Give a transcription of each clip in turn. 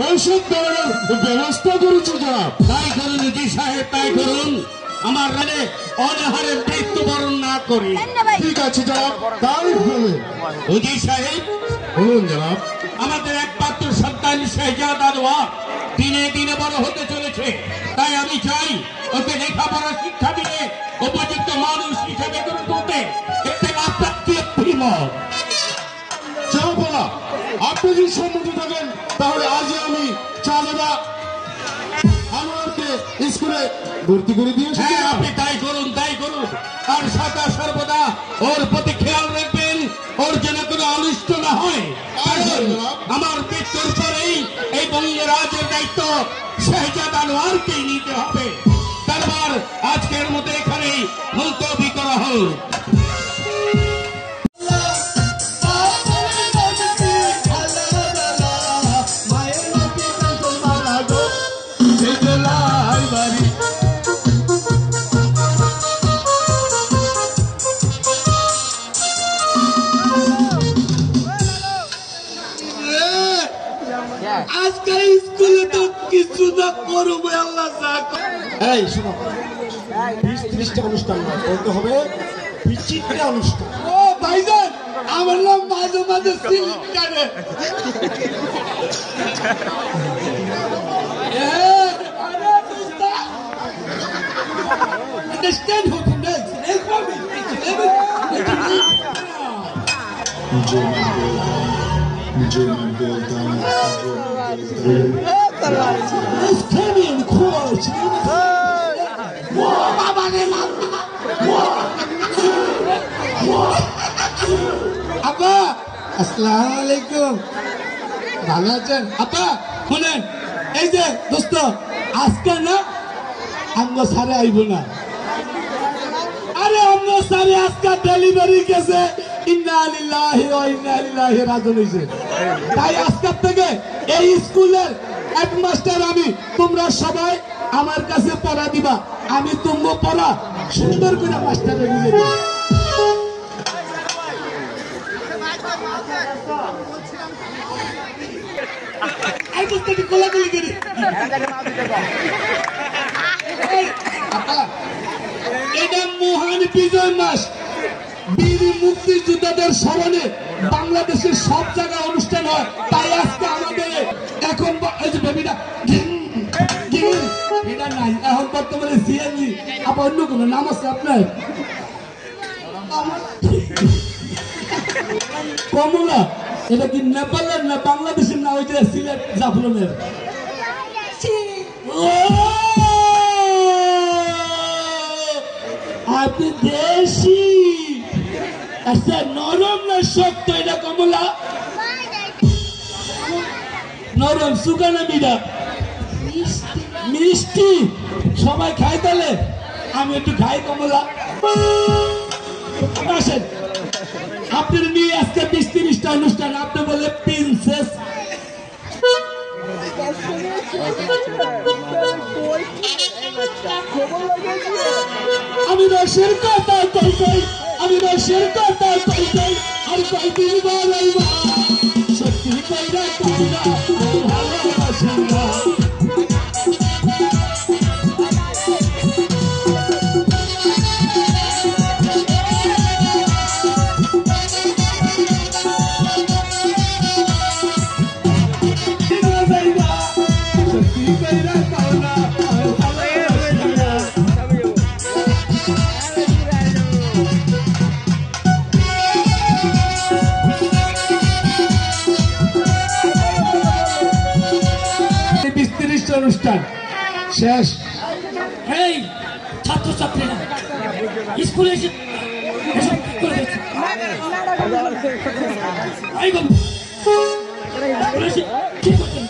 ঔষধ দেওয়ার ব্যবস্থা করেছি জনাব। তাই করুন জি সাহেব, তাই করুন। আমার রানে অনাহারে মৃত্যুবরণ না করি। ঠিক আছে জনাব, তাই হবে। জি সাহেব, বলুন জনাব। আমাদের একমাত্র সন্তান শেহজাদ আনোয়ার দিনে দিনে বড় হতে চলেছে। তাই আমি চাই ওকে লেখাপড়া শিক্ষা দিয়ে উপযুক্ত মানুষ হিসেবে গড়ে তুলতে। এতে আপনার কি অভিমত? জনাবরা, আপনি যদি সম্মত থাকেন তাহলে আজই আমি চাঁদা আমাকে স্কুলে ভর্তি করে দিয়ে এসেছি। হ্যাঁ, আপনি তাই করুন, তাই করুন। আর সদা সর্বদা ওর প্রতি খেয়াল রাখবেন, ওর যেন কোনো অনিষ্ট না হয়। আমার মৃত্যুর পরেই এই বঙ্গরাজের দায়িত্ব শেহজাদ আনোয়ারকেই নিতে হবে। তারপর আজকের মতো এখানেই মুলতবি করা হোক। আজকে স্কুলে তো কিছু না করবো আল্লাহ। এই শোনো, 20-30টা অনুষ্ঠান নয়, বলতে হবে বিচিত্র অনুষ্ঠান। ও ভাইজান, আমার নাম মাঝে মাঝে সিলেক্ট করে। Understand who can dance? It's for me. আব্বা, আসসালামু আলাইকুম। ভালো আছেন আব্বা? শুনেন, এই যে দোস্ত, আজকে না আমরা সারে আইব না। আরে আমরা সারে আজকে ডেলিভারি গেছে, ইন্না লিল্লাহি ওয়া ইন্না ইলাইহি রাজিউন হইছে। তাই আজকে থেকে এই স্কুলের হেডমাস্টার আমি। তোমরা সবাই আমার কাছে পড়া দিবা, আমি তোমরা পড়া সুন্দর করে মাস্টারে বুঝে দিই। এই দোস্তটি কোলাকুলি করি। এটা মহান বিজয় মাস, বীর মুক্তিযোদ্ধাদের স্মরণে বাংলাদেশের সব জায়গায় অনুষ্ঠান হয়। তাই আজকে আমাদের এখন বেবিটা এটা নাই, এখন বর্তমানে সিএনজি। আবার অন্য কোনো নাম আছে আপনার? কমলা। এটা কি নেপালের না বাংলাদেশের না ওই যে সিলেট জাফলনের? আপনি দেশি। আচ্ছা, নরম না শক্ত এটা কমলা? নরম। সুগানা মিঠা? মিষ্টি। সবাই খাই তাহলে আমি একটু খাই কমলা। আসেন, আপনার নিয়ে আজকে 20-30টা অনুষ্ঠান। আপনি বলে প্রিন্সেস। আমি রসের কথা কই কই, আমি রসের কথা কই কই, আর কয়দিন বলাইবা সত্যি কইরা কইরা ভালোবাসি না। অনুষ্ঠান শেষ। এই ছাত্রছাত্রীরা স্কুলে এসে এসব করে দিচ্ছে। কি করছেন?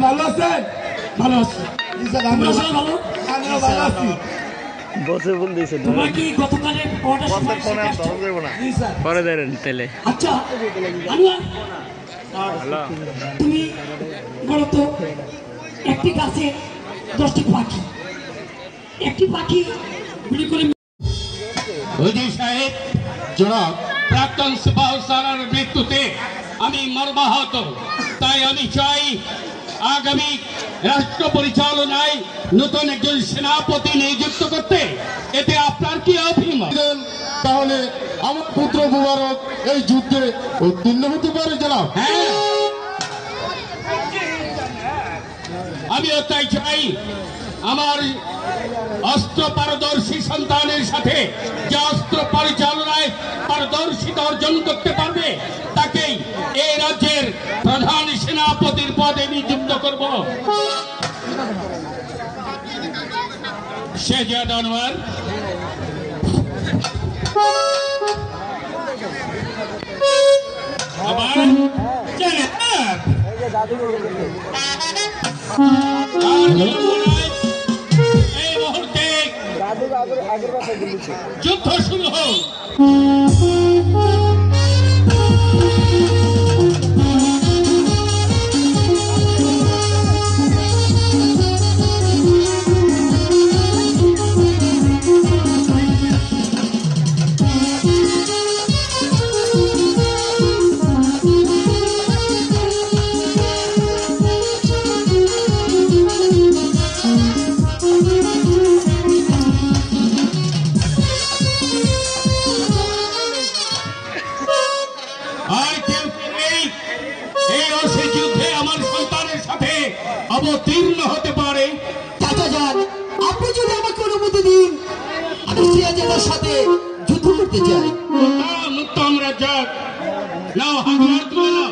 ভালো আছেন? ভালো আছি। আমরা সবাই ভালো। আমিও ভালো আছি। বসে বল দিয়েছে তোমরা কি গতকালের পড়াটা সময় শিখে আসছো? পরে দেন তেলে। আচ্ছা আনোয়ার, তুমি বলো তো, একটি গাছে 10টি পাখি, একটি পাখি গুলি করে হুজুর সাহেব, জনাব প্রাক্তন সুপার স্যারের মৃত্যুতে আমি মর্মাহত। তাই আমি চাই আগামী রাষ্ট্র পরিচালনায় নতুন একজন সেনাপতি নিযুক্ত করতে। এতে আপনার কি অভিমত? দেন, তাহলে আমার পুত্র মুবারক এই যুদ্ধে উত্তীর্ণ হতে পারে জনাব। হ্যাঁ, আমিও তাই চাই। আমার অস্ত্র পারদর্শী সন্তানের সাথে যে অস্ত্র পরিচালনায় পারদর্শিতা অর্জন করতে পারবে তাকেই এই রাজ্যের প্রধান সেনাপতির পদে নিযুক্ত করব। শেহজাদ আনোয়ার, আবার জনাব। এই মুহূর্তে যুদ্ধ শুরু হোক। অবতীর্ণ হতে পারে। চাচা যান, আপনি যদি আমাকে অনুমতি দিন, আমি সিরাজের সাথে যুদ্ধ করতে চাই। উত্তম রাজ্জাক, নাও হাতিয়ার তুলে নাও।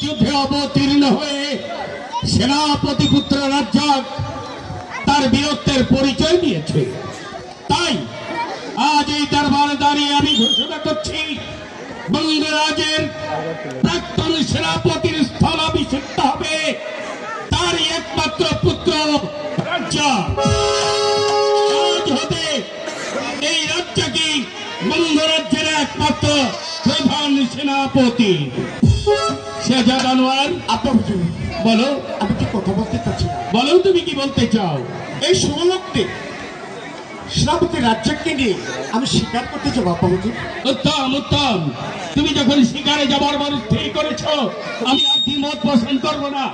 যুদ্ধে অবতীর্ণ হয়ে সেনাপতি পুত্র রাজ্জাক তার বীরত্বের পরিচয় দিয়েছে। তাই আজ এই দরবারে দাঁড়িয়ে আমি ঘোষণা করছি, বঙ্গরাজের প্রাক্তন সেনাপতির স্থলাভিষিক্ত হবে তারই একমাত্র পুত্র রাজ্জাক। আজ হতে এই রাজ্জাকই বঙ্গরাজ্যের একমাত্র প্রধান সেনাপতি। শেহজাদ আনোয়ার, বলো, আমি কি কথা বলতে চাচ্ছি? বলো তুমি কি বলতে চাও? এই সুবলক্তে সেনাপতি রাজ্জাককে নিয়ে আমি স্বীকার করতে যাবো বাবাজি। উত্তম উত্তম, তুমি যখন শিকারে যাবার মানুষ ঠিক করেছ, আমি আর দ্বিমত পোষণ করবো না।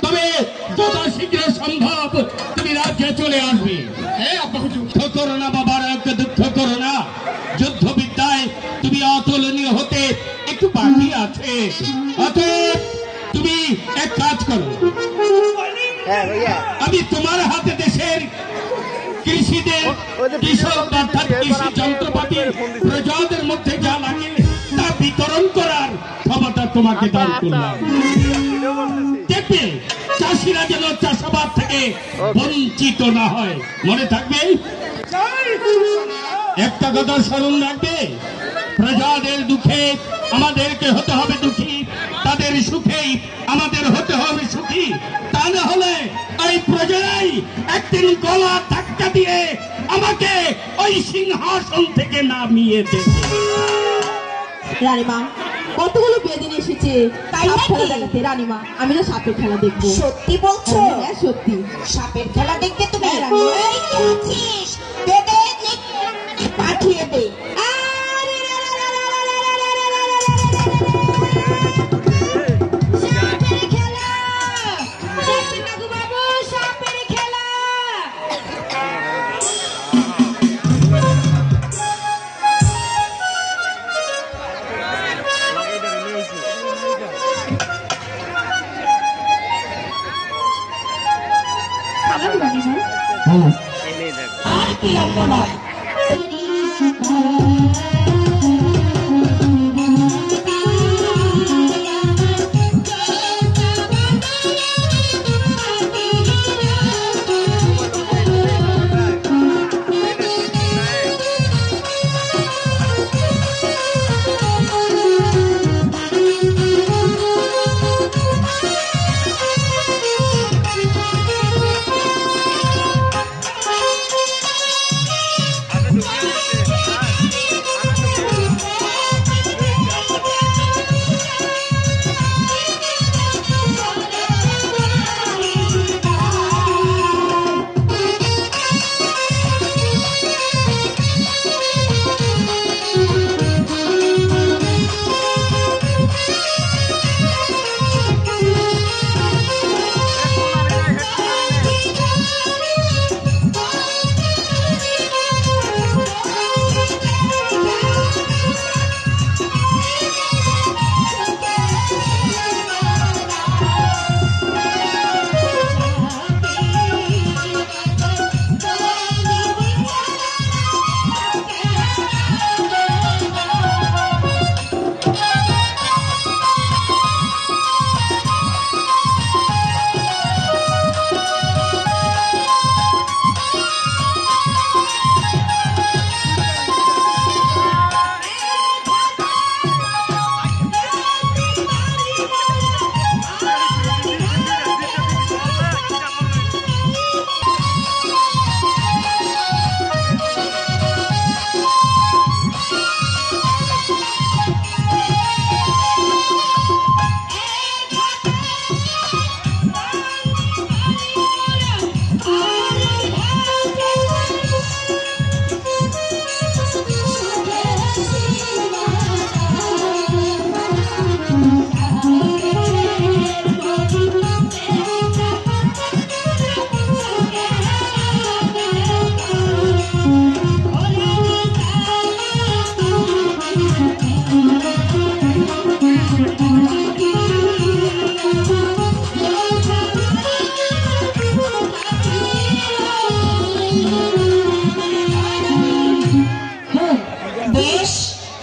তবে যথা শীঘ্র সম্ভব তুমি রাজ্যে চলে আসবে। হ্যাঁ আব্বা হুজুর। দুঃখ করো না বাবার, দুঃখ করো না। যুদ্ধবিদ্যায় তুমি অতুলনীয় হতে একটু বাকি আছে। অতএব তুমি এক কাজ করো, আমি তোমার হাতে দেশের কৃষিদের কৃষক অর্থাৎ কৃষি যন্ত্রপাতি প্রজাদের মধ্যে যা লাগে তা বিতরণ করার ক্ষমতা তোমাকে দান করলাম। দেখবে চাষিরা যেন চাষাবাদ থেকে বঞ্চিত না হয়। মনে থাকবে, একটা কথা স্মরণ রাখবে, প্রজাদের দুঃখে আমাদেরকে হতে হবে দুঃখী, তাদের সুখেই আমাদের হতে হবে সুখী। তা না হলে এই প্রজারাই একদিন গলা ধাক্কা দিয়ে আমাকে ওই সিংহাসন থেকে নামিয়ে দেবে। রানীমা, কতগুলো বেদিন এসেছে তাই খেলা দেখাতে। রানীমা, আমি না সাপের খেলা দেখবো। সত্যি বলছো? হ্যাঁ সত্যি। সাপের খেলা দেখতে তুমি হ্যাঁ, এই খেলছিস? দে দে, পাঠিয়ে দে। সাপের খেলা, নাগু বাবু, সাপের খেলা। আর কি লাগবে না।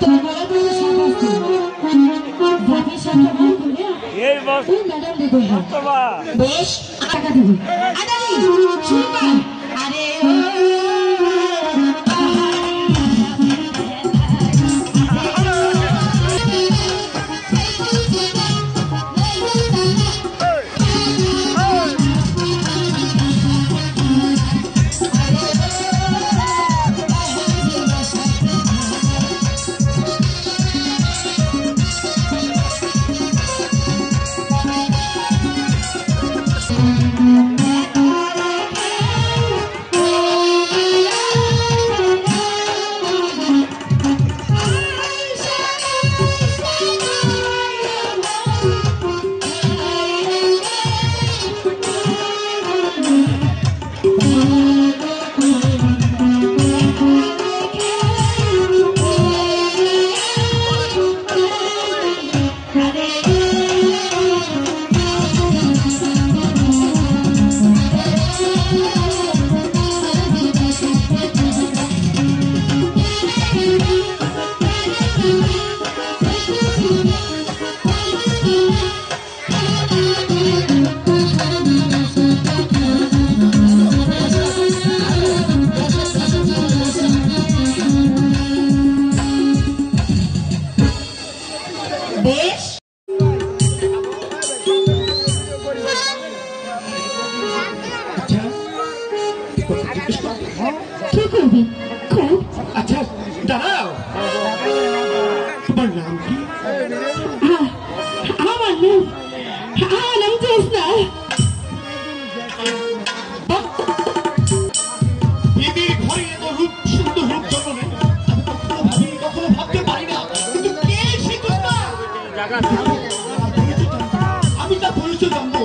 তোমার বলা বলে সব আছে ভাবির সাথে আমার করে ওই ম্যাডাম দেবো বেশ টাকা দেবো আদানি শুরু কর আরে কি করবি খুব আচ্ছা দাঁড়াও তোমার নাম কি আমার নাম জেসনা দিদির ঘরে এত রূপ সুন্দর রূপ জন্ম নেই আমি কখনো ভাবতে পারি না কিন্তু কে সে কন্যা আমি তা পরিচয় জানবো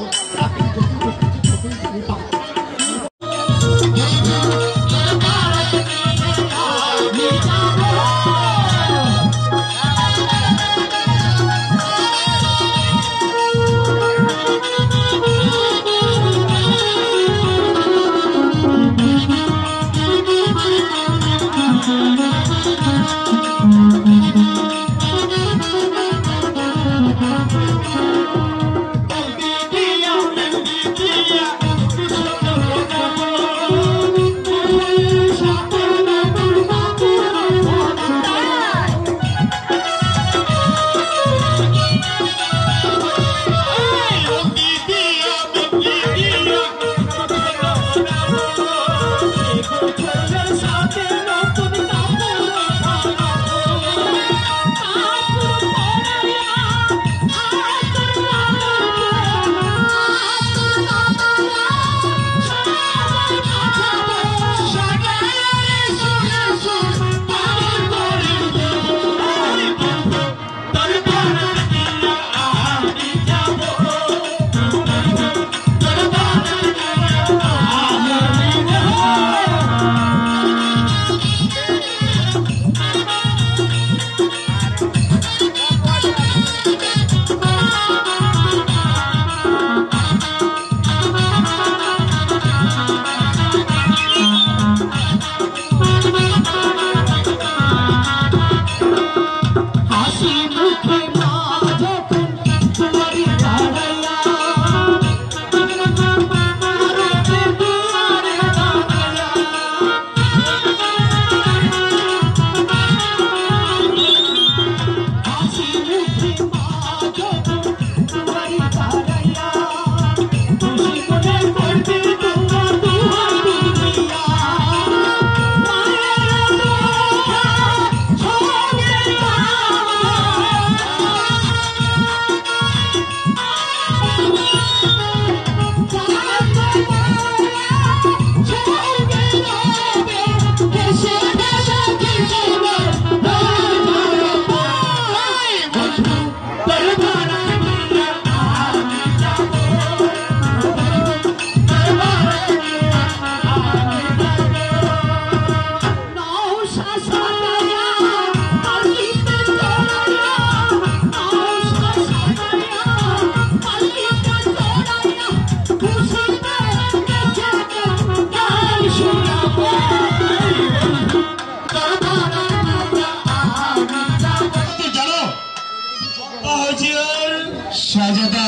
শাহজাদা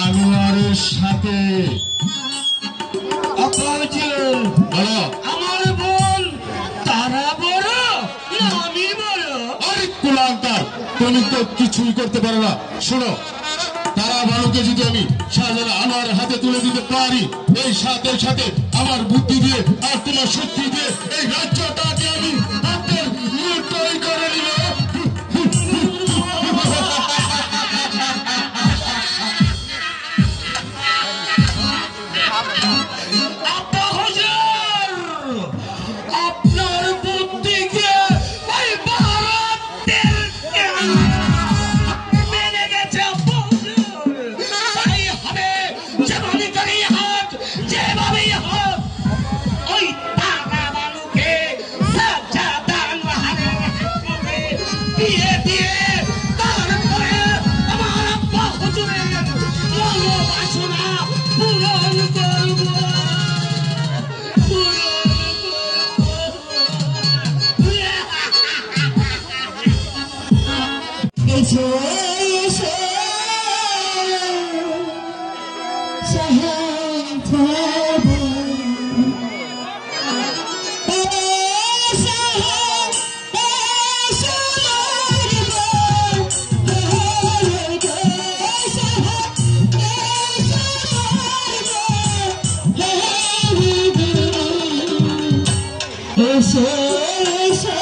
আনোয়ারের সাথে। বলো আমার বোন তারা বড় না আমি বড়? আরে কুলাঙ্কার, তুমি তো কিছুই করতে পারো না। শোনো, তারা বালুকে যদি আমি শাহজাদা আনোয়ারের হাতে তুলে দিতে পারি, এই সাথে সাথে আমার বুদ্ধি দিয়ে আর তোমার শক্তি দিয়ে এই রাজ্যটাকে আমি আপনার তৈরি করে নিব। আপনার বুদ্ধিকে ওই ভারতের মেনে গেছে তাই হবে। যেমনই করেই হোক, যেভাবেই হোক, ওই তারা বালুকে শাহজাদা আনোয়ারের হাতে বিয়ে দিয়ে তারপরে আমার আব্বা হুজুরের মনোবাসনা পূরণ করব। এসো এসো শাহজাদা এসো এসো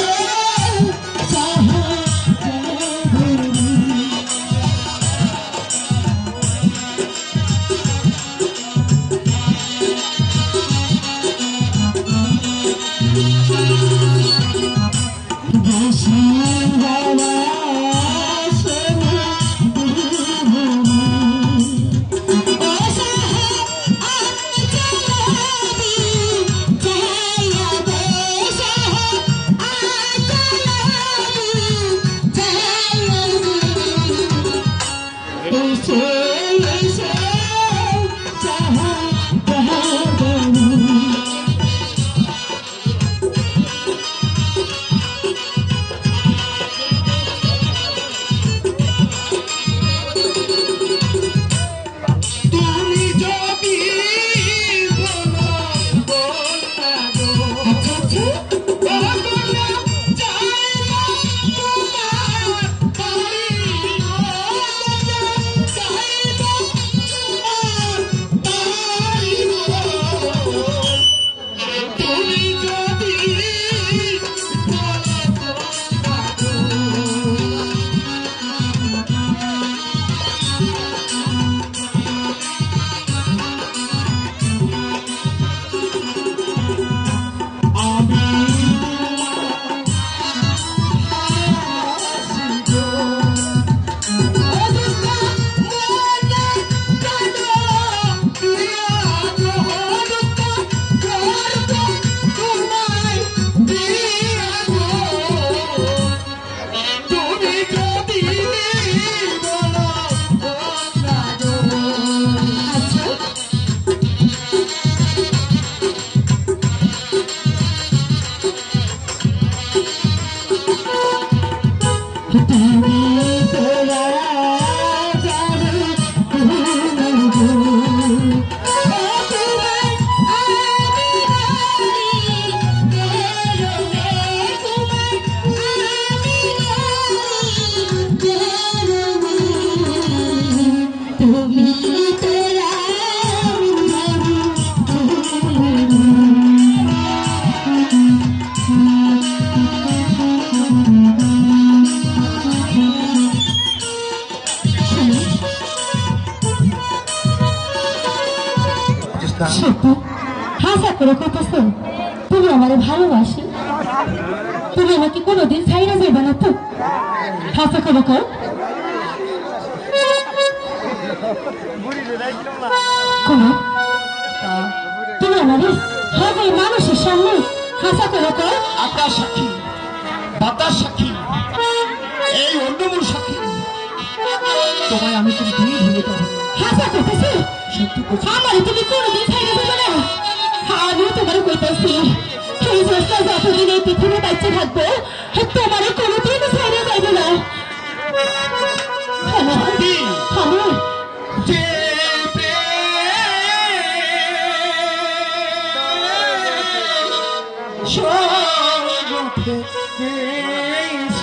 সত্যি হাসা করে কইতেছো তুমি আমারে ভালোবাসি? তুমি আমাকে কোনোদিন ছাইরা যাইবা না তো? হাসা করে কও। তুমি আমারে হবে মানুষের সামনে হাসা করে কও। আকাশ সাক্ষী, বাতাস সাক্ষী, এই অন্যমূল সাক্ষী, তোমায় আমি তুমি দিয়ে ভুলে যাবো। হাসা করতেছো? সত্যি বলছি। আমারে তুমি কোনোদিন ছাইরা যাবে না। আমিও তোমার কইতেছি এই চেষ্টা যতদিন এই পৃথিবী বাচ্চা থাকবো তোমারে কোনোদিন ছাইরা যাইবে না। আমি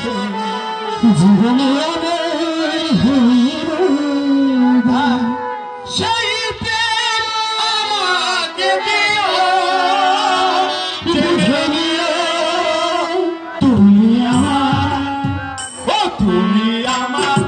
জীবনে আমার হইল সেই প্রেম আমাকে দিও তুমি আমার ও তুমি আমার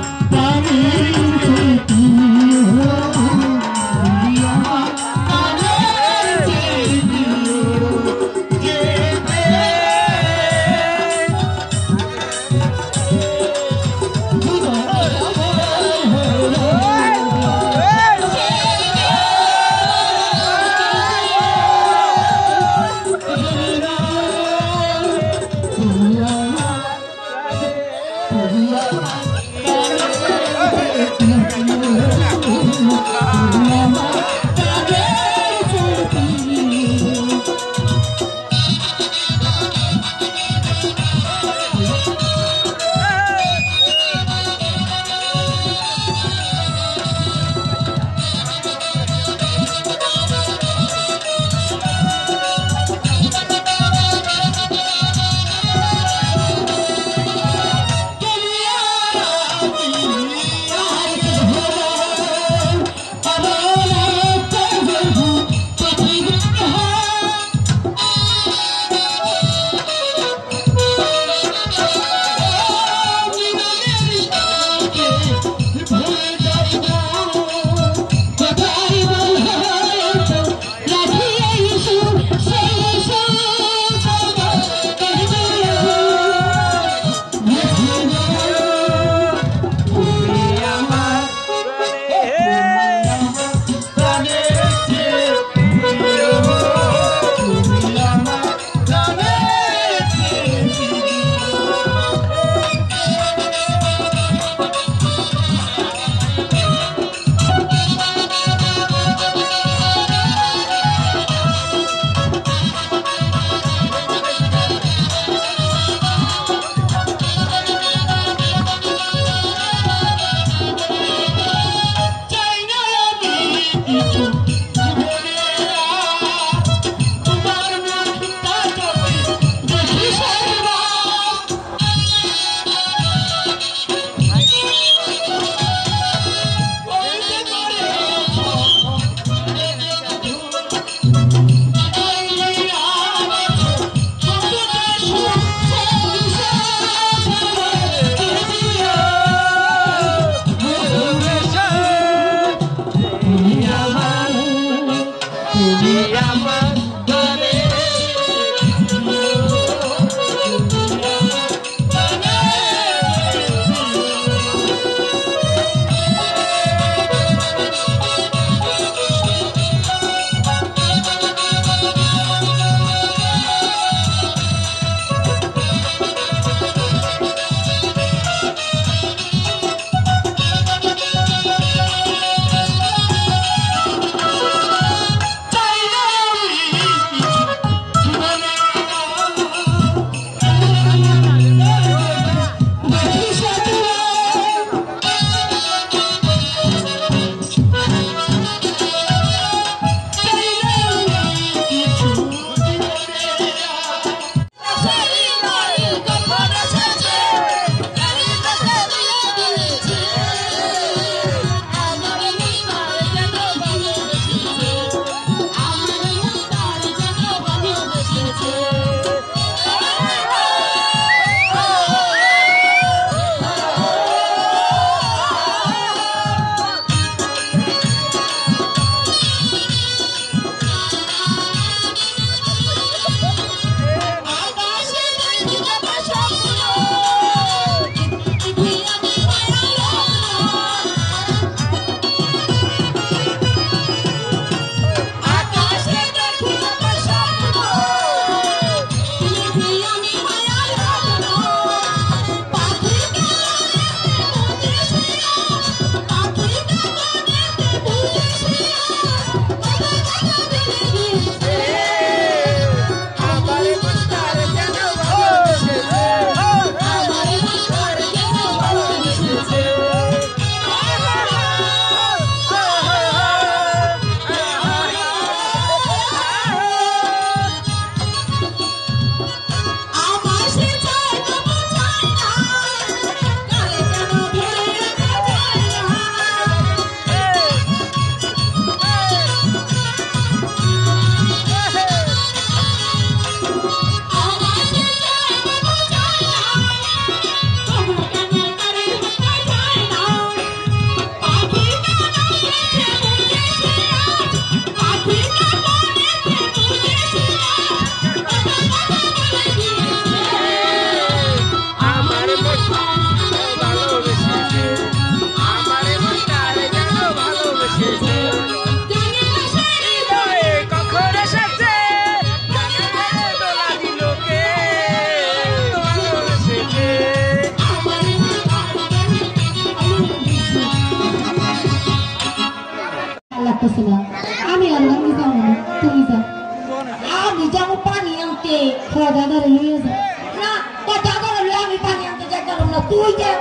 তোর দাদারে নিয়ে যা না তোর দাদার লয়ে আমি পানি আনতে যাইতাম না তুই যে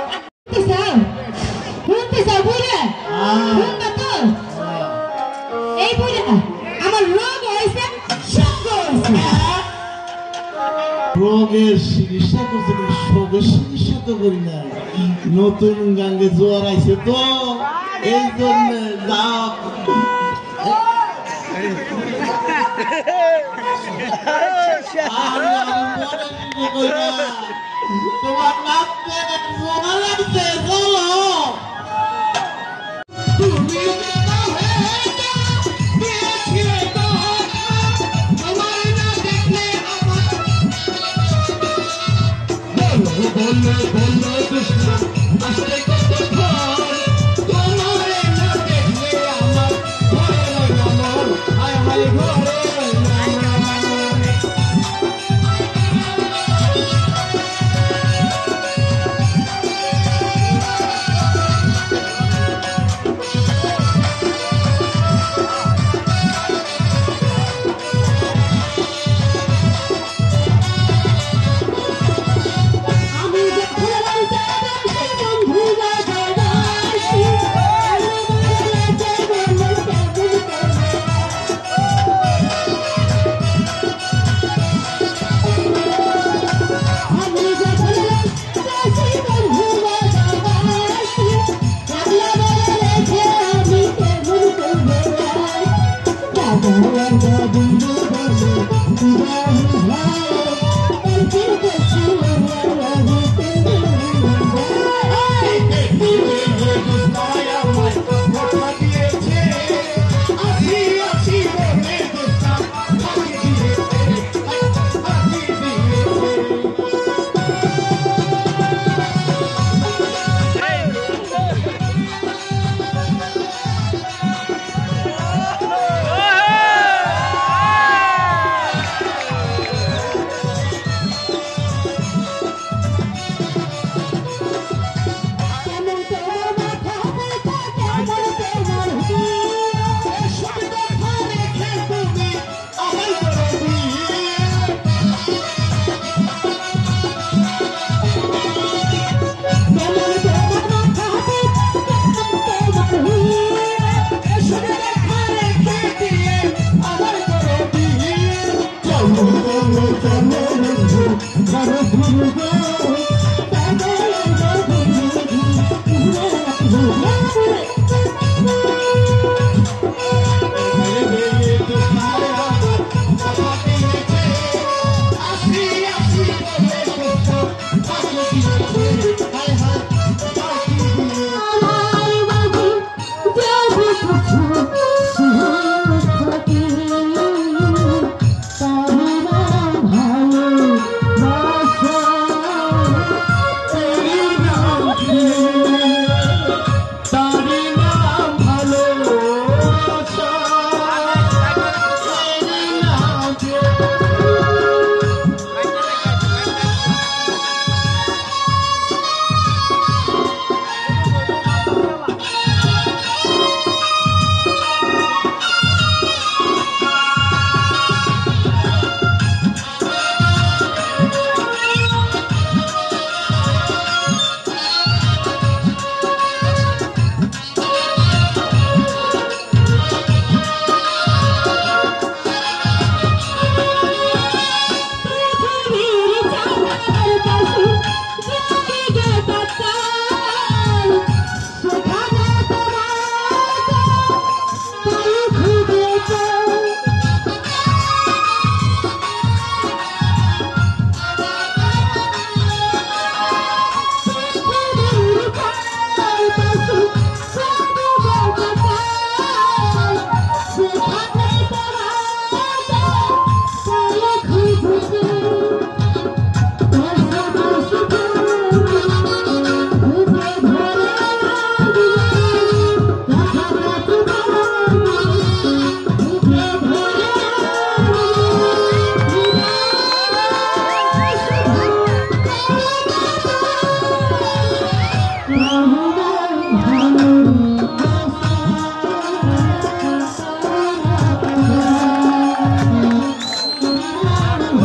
শুনতে চাও বুঝলে শুনবা তো এই বুঝলে আমার রোগ হয়েছে সঙ্গ হয়েছে রোগের চিকিৎসা করছে শোকের চিকিৎসা তো করি না নতুন গাঙ্গে জোয়ার আইছে তো এই জন্য তোমার নাচতে জোয়ার আইছে চলো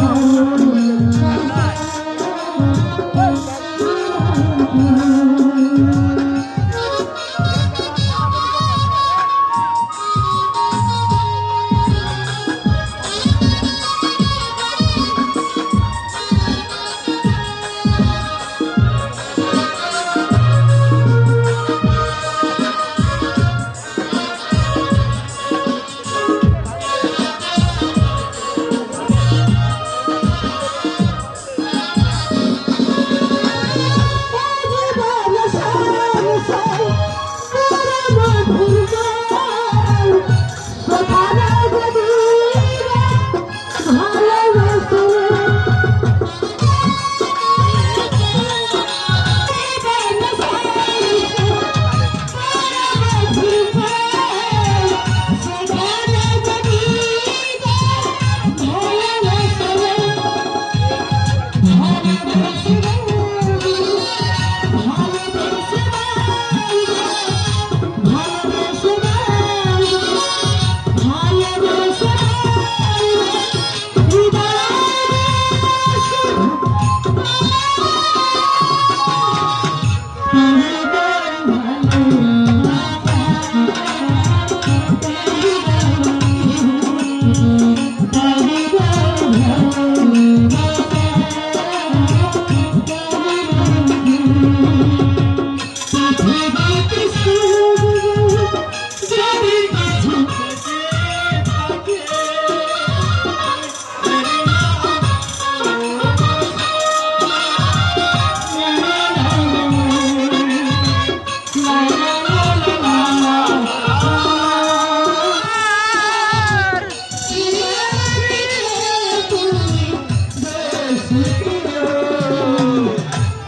Oh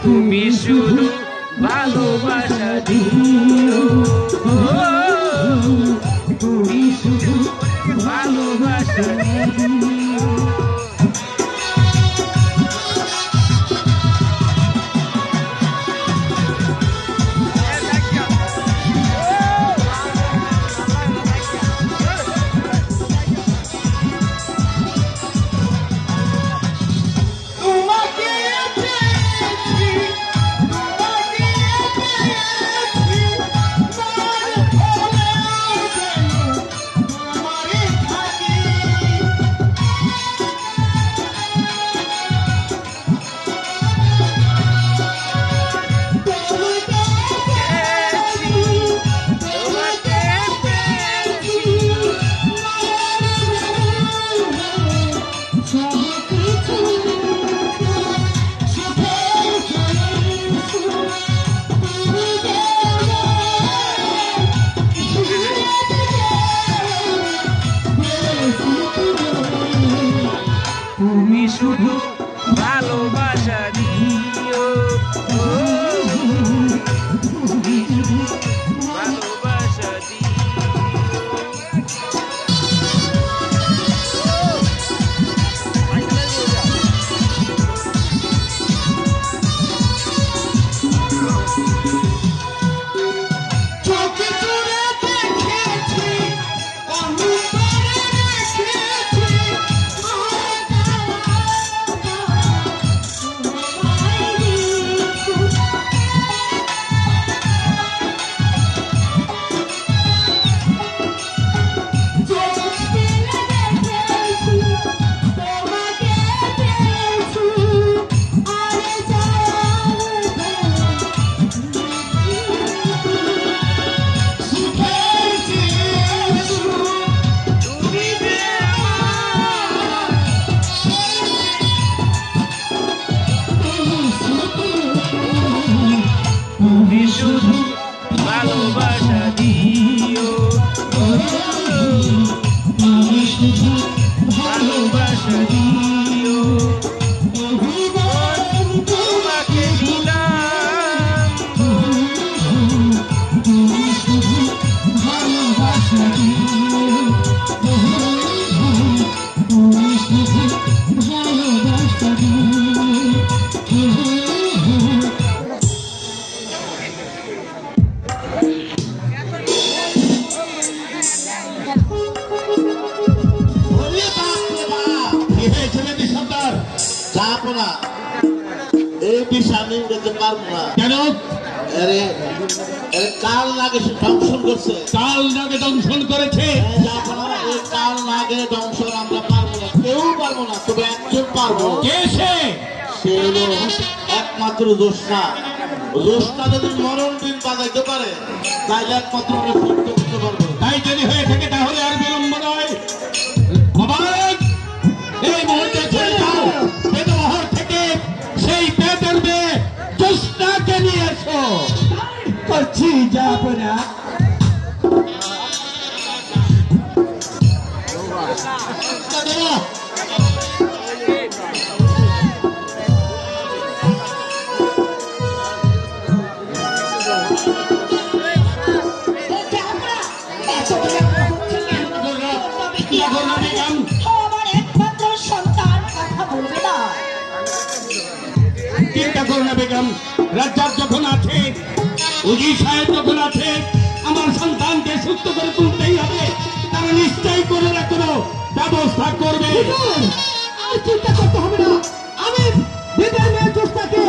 তুমি শুধু ভালোবাসা দিও, তুমি শুধু ভালোবাসা দিও। তুমি শুধু ভালোবাসা দিও, তুমি শুধু ভালোবাসা দিও। তুমি শুধু ভালোবাসা দিও, তুমি শুধু ভালোবাসা দিও, তোমাকে দিলাম, তুমি শুধু ভালোবাসা দিও, তুমি শুধু ভালোবাসা দিও। এই বিষয় আমি উড়াতে পারবো না। কেন? কাল নাগে সে দংশন করছে। কাল নাগে দংশন করেছে? এই কাল নাগে দংশন আমরা পারবো না, কেউ পারবো না, তবে একজন পারবো। কে সে? সে হলো একমাত্র জ্যোৎস্না। জ্যোৎস্না যদি মরণ দিন বাজাইতে পারে তাহলে একমাত্র আমরা সত্য করতে পারবো। তাই যদি হয়ে থাকে তাহলে আর বিলম্ব নয়, এই মুহূর্তে চলে যাও বেদমহর থেকে সেই পেটের মেয়ে জ্যোৎস্নাকে নিয়ে এসো। করছি যাব না। চিন্তা করো না বেগম, রাজ্জাক যখন আছে, উজি সাহেব যখন আছে, আমার সন্তানকে সুস্থ করে তুলতেই হবে। তারা নিশ্চয়ই করে না কোনো ব্যবস্থা করবে। আর চিন্তা করতে হবে না, আমি বিদায় মেয়ে জ্যোৎস্নাকে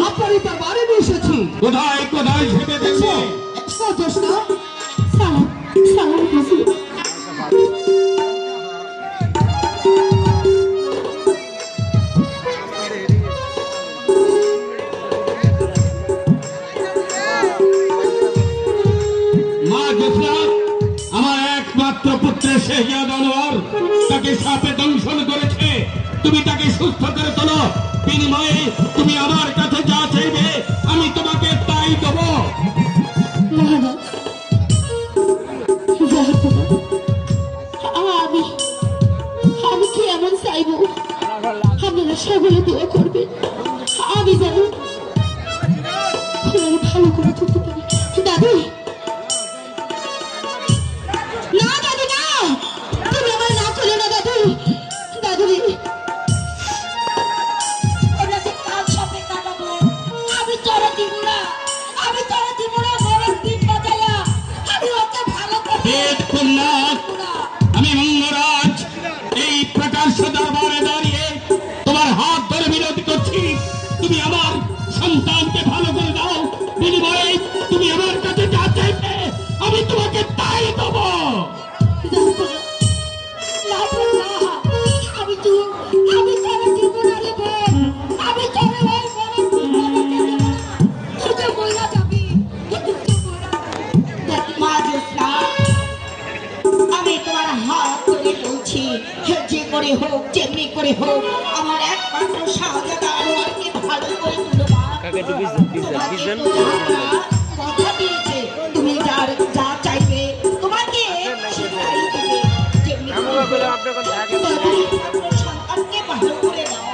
আপনারই তার বাড়ি নিয়ে এসেছি। কোথায় কোথায় ছেড়ে দেবে সালাম সালাম হুজুর। মা জোসনা, আমার একমাত্র পুত্রের শেহজাদ আনোয়ার তাকে সাপে দংশন করেছে। তুমি তাকে সুস্থ করে তোলো, বিনিময়ে তুমি আমার কাছে যা চাইবে আমি তোমাকে তাই দেবো। মহারাজ আমি আমি কি এমন চাইবো আপনারা সকলে দোয়া করবেন আমি যেন ভালো করে চলতে পারি। দাদু না, দাদু না, তুমি আমার না করো না দাদু। দাদু ওরা যে কাল সাপে কাটাবো, আমি তোরা দিব না, আমি তোরা দিব না। মরণ দিন বাজায়া আমি ওকে ভালো করে কন্যা, আমি মঙ্গরাজ এই প্রকাশ্য দরবারে দাঁড়িয়ে তোমার হাত ধরে বিনতি করছি, তুমি আমার সন্তানকে ভালো করে দাও, বিনিময়ে তুমি আমার কাছে যা চাইবে আমি তোমাকে তাই দেবো। আমি তোরা দিব না রে বোন, আমি তোরা ওই মরণ দিন বাজাতে দেব না। শুধু বইলা যাবি, মা জোসনা, আমি তোমার হাত ধরে বলছি, যে করে হোক যেমনি করে হোক আমার একমাত্র শাহজাদ আনোয়ারকে ভালো করে তুলো। কথা দিয়েছে তুমি যার যা চাইবে তোমাকে সেটাই দেবে। যেমনি সন্তানকে ভালো করে দাও।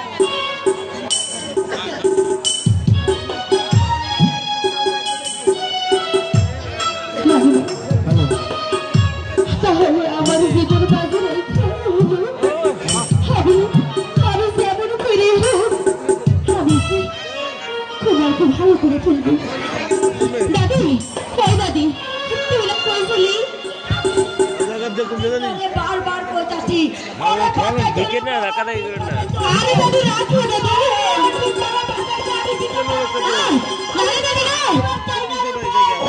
তাহলে আমার ভিতর বাজে আমি আমি যেমন করে হোক আমি কুমারকে ভালো করে তুলব। দাদি কই দাদি তুই না কই বলি বারবার কইতাছি ঢুকে না রাখাটাই না। আরে দাদি রাখো দাদি দাদি দাদি না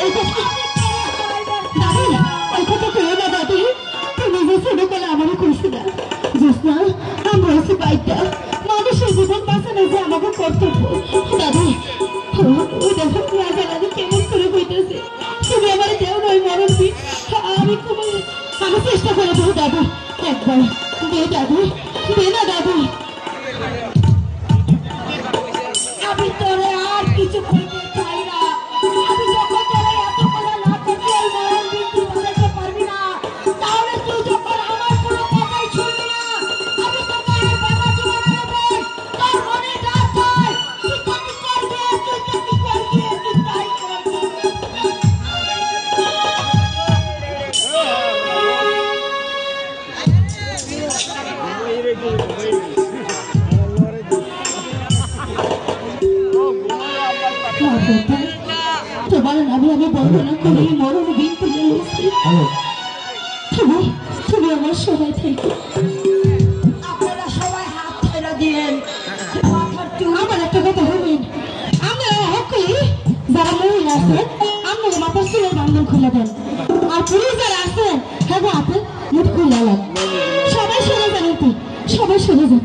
ওই কথা দাদি ওই কথা কই না দাদি তুমি যে ছোটবেলা আমাকে কইছো না জোসনা আমরা হচ্ছে বাইটা মানুষের জীবন বাঁচানো যে আমাকে কর্তব্য। দাদি ওই দেখো রাজা রানী কেমন করে কইতেছে তুমি আমার দেও নয় মরণ দিন আমি চেষ্টা করে দেবো দাদু একবার দে দাদু দে না দাদু। আমি তোরে আর কিছু কইতে চাই না। আমি যখন তোরে এত করে না করতে ওই মরণ দিন তুই বাঁচাতে পারবি না, তাহলে তুই যখন আমার কোনো কথাই শুনবি না আমি তোকে আর বাবা দিব না রে বোন। তোর মনে যা চায় তুই তাকে করবি, তুই তাকে করবি, তুই তাই করবি। তোমার নামে আমি বন্দনা করি মরণ দিন তুলে লইছি। তুমি তুমি আমার সবাই থেকে আপনারা সবাই হাত ছেড়ে দিন। আমার একটা কথা বলবেন আমরা হক করি যারা মহিলা আছেন আপনার মাথার চুলের বান্ধব খুলে দেন, আর পুরুষ যারা আছেন হ্যাঁ হাতে মুখ খুলে দেন। সবাই সরে যান, একটু সবাই সরে যান,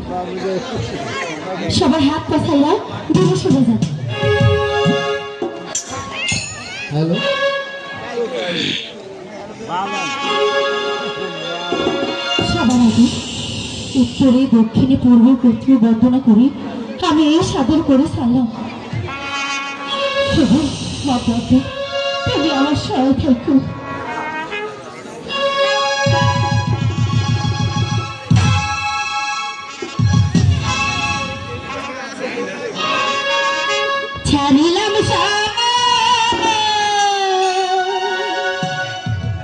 সবাই হাত পাছাইয়া দূরে সরে যান। হ্যালো সবার আগে উত্তরে দক্ষিণে পূর্বে পশ্চিমে বন্দনা করি আমি এই সাদর করে সালাম। শুধু মাতাতে তুমি আমার সহায় থাকো। ছাড়িলাম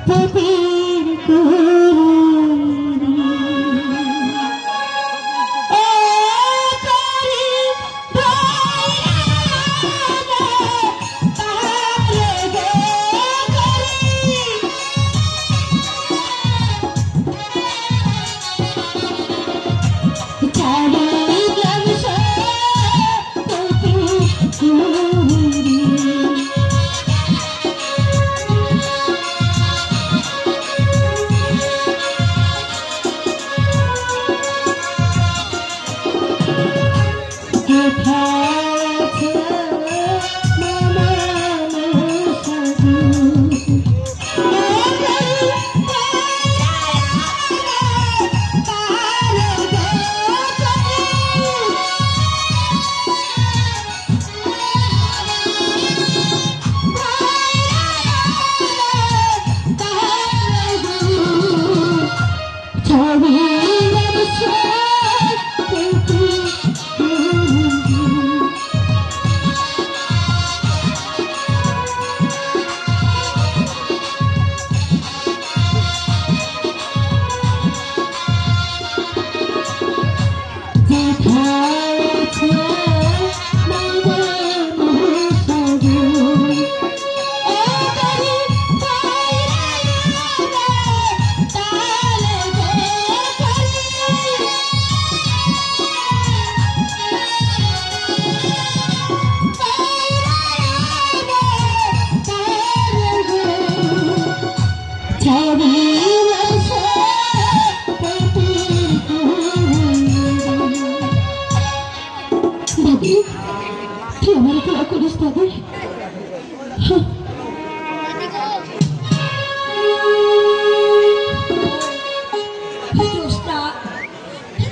পপীর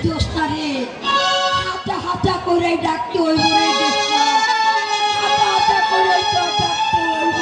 দোস্তারে হাতা হাতা করে ডাকতে হইব রে দোস্তা, হাতা হাতা করে তো ডাকতে হইব।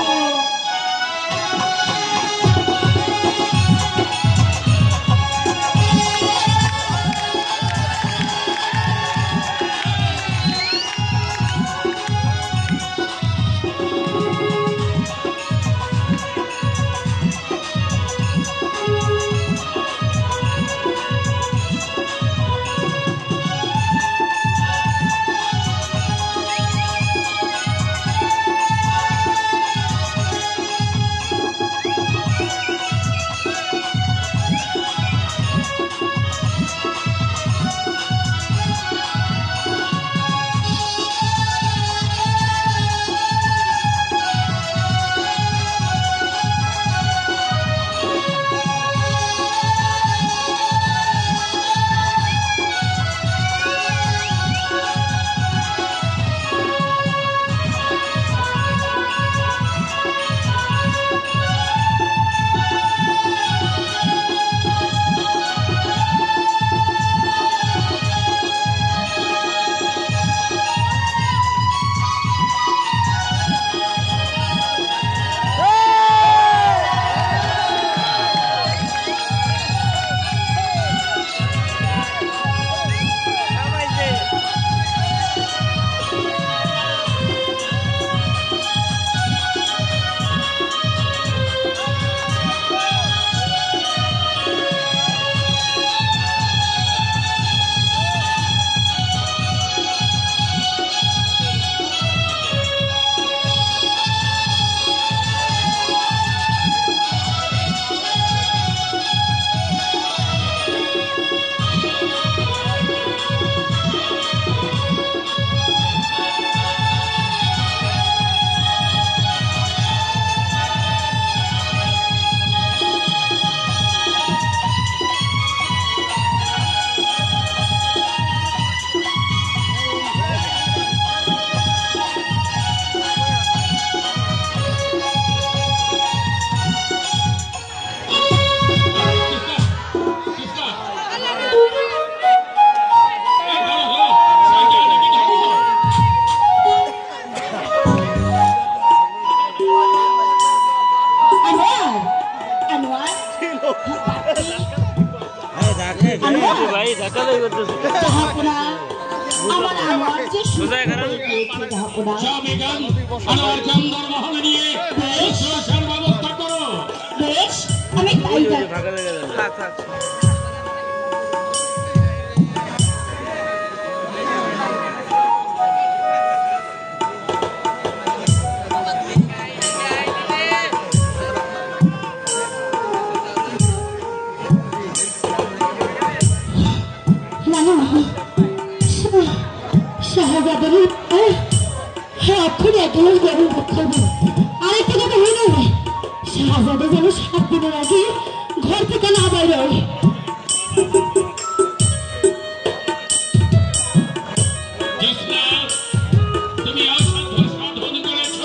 ভাই ধাক্কা দেই করতেছে জাহাপনা আমার আমার যে কোথায় খারাপ জাহাপনা স্বামীগণ আমার জন্দর মহল নিয়ে শুশ্রূষার ব্যবস্থা করো। বেশ আমি তাই যাই। ধাক্কা লেগে যাবে থাক থাক শাহজাদের এখন এক গ্লাস গরম ভাত খাবো। আরেকটা কথা হইল শাহজাদা যেন 7 দিনের আগে ঘর থেকে না বাইরে হয়। তুমি অসাধ্য সাধন করেছ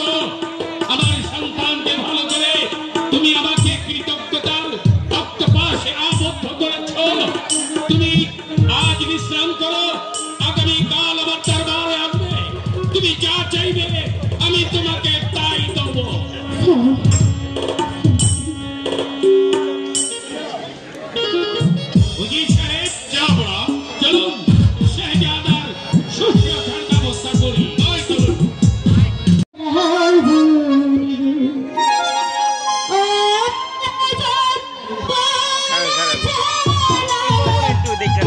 আমার সন্তানকে ভালো করে, তুমি আমাকে কৃতজ্ঞতার অক্টোপাসে আবদ্ধ করেছ। তুমি আজ বিশ্রাম করো, আগামীকাল আমার দরবারে আসবে, তুমি যা চাইবে আমি তোমাকে তাই দেবো। উজির সাহেব যাবো, চলুন শাহজাদার শুশ্রূষার ব্যবস্থা করি। ওই চলুন। একটু দেখে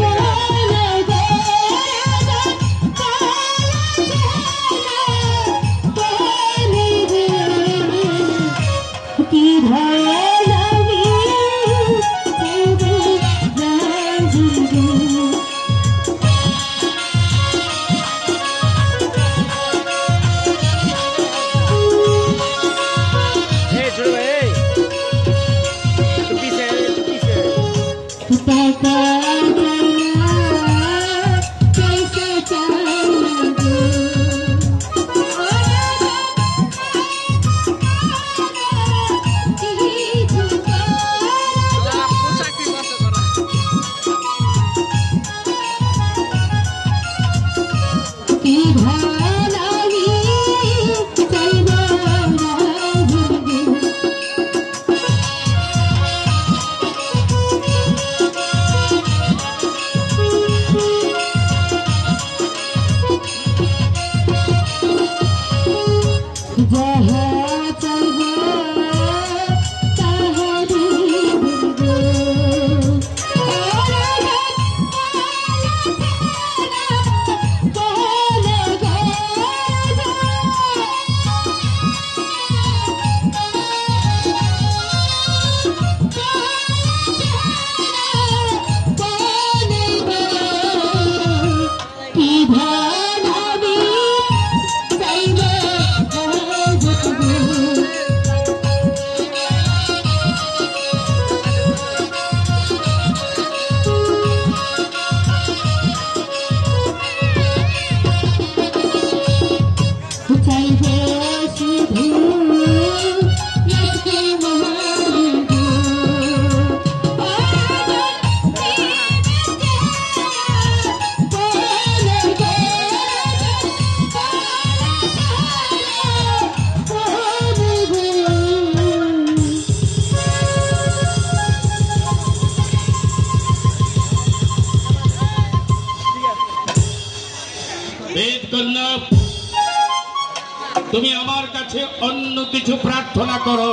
তুমি আমার কাছে অন্য কিছু প্রার্থনা করো।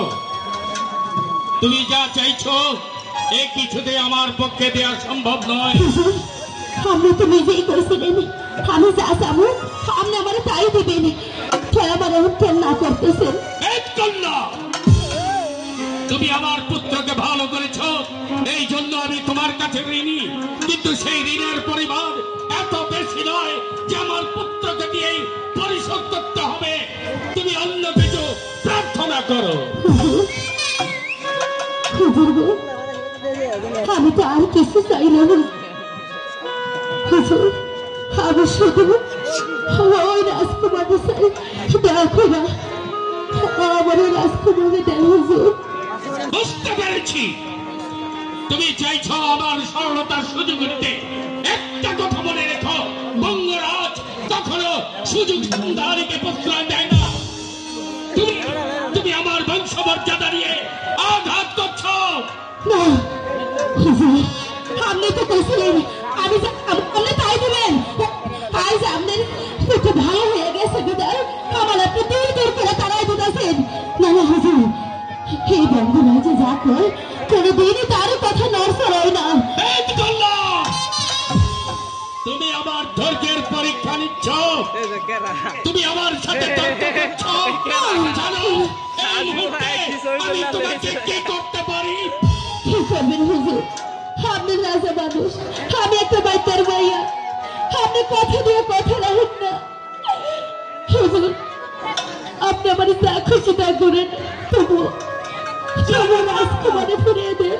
তুমি যা চাইছো এই কিছুতে আমার পক্ষে দেওয়া সম্ভব নয়। আপনি তো নিজেই করেছিলেন আমি যা চাবো আপনি আমার তাই দিবেন, আমার উত্তর না করতেছেন। তুমি আমার পুত্রকে ভালো করেছো, এই জন্য আমি তোমার কাছে ঋণী, কিন্তু সেই ঋণের পরিমাণ এত বেশি নয় যে আমার পুত্রকে দিয়ে পরিশোধ করতে হবে। তুমি অন্য কিছু প্রার্থনা করো। আমি তো আর কিছু চাই না হুজুর, আমি শুধু ওই রাজকুমারকে চাই, দেখো না আমার রাজকুমারকে দেন হুজুর। বুঝতে পেরেছি তুমি চাইছো আমার সরলতার সুযোগ নিতে। একটা কথা মনে রেখো, বঙ্গরাজ কখনো সুযোগ সন্ধানীকে প্রশ্রয় দেয় না। তুমি আমার বংশমর্যাদা নিয়ে আঘাত করছো। না হুজুর, আপনি তো কইছিলেন আপনি তাই দিবেন। আজ আপনার একটু ভালো হয়ে গেছে বিদায় আমার আপনি দূর দূর করে তারাই দিতেছেন। না না হুজুর, এই বঙ্গরাজে যা কয় কোনোদিনই তার কথা নড়ছড় হয় না। তুমি আমার ধৈর্যের পরীক্ষা নিচ্ছ, তুমি আমার সাথে তর্ক করছো। জানো এই মুহূর্তে আমি তোমাকে কি করতে পারি? কি করবেন হুজুর, আপনি রাজা মানুষ, আমি একটা বাইতের মাইয়া, আপনি কথা দিয়ে কথা রাখেন না। হুজুর আপনি আমার যা খুশি তা করেন, তবু রাজকুমারে ফিরিয়ে দেন।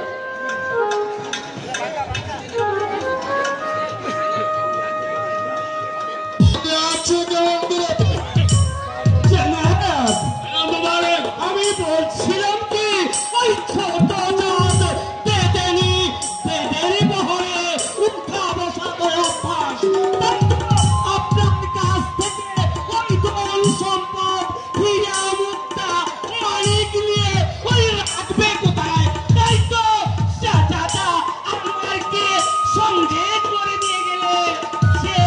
আমি বলছিলাম কি ওই ছোট চাঁদ বেদেনি বহরে উঠা বসা করে অভ্যাস। আপনার কাছ থেকে ওই ধন সম্পদ হীরা মুক্তা মানিক নিয়ে ওই রাখবে কোথায়? তাই তো চাচাটা আমাকে সঙ্গে করে নিয়ে গেলে সে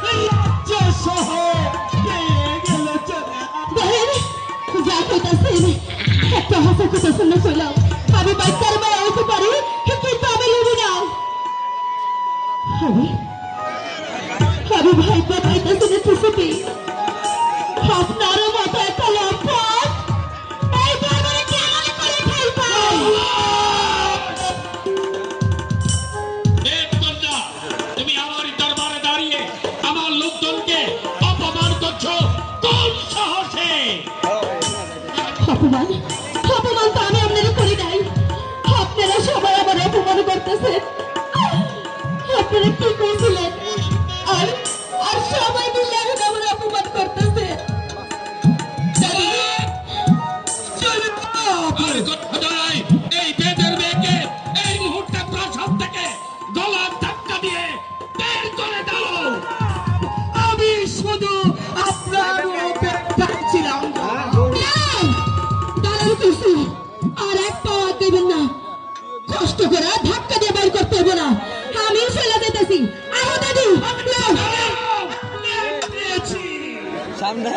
রাজ্য সহ পেয়ে গেল। যা কইতাছেন একটা হাসা কথা শুনে কইলাম, আমি বাচ্চার মেয়ে হইতে পারি কিন্তু আমি লুবি না। আমি ভাই পাইতেছি খুশি আপনারও মতো একটা লম্পট এই দরবারে কেমন করে ফেলবা? তুমি আমার দরবারে দাঁড়িয়ে আমার লোকজনকে অপমান করছো কোন সাহসে? অপমান অপমান তো আমি আপনারা করি নাই, আপনারা সবাই আমার অপমান করতেছেন। আপনারা কি করেছিলেন আর আর সবাই মিলে এখন আমার অপমান করতেছে। এই বেদের মেয়েকে এই মুহূর্তে প্রাসাদ থেকে গলার ধাক্কা দিয়ে বের করে দাও। আমি শুধু আপনার ডাকছিলাম। আর এক পাওয়া দেবেন না, কষ্ট করে ধাক্কা দিয়ে বের করতে হবে না, আমি ফেলে দিতেছি। আরো দাদু সামনে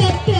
দেখতে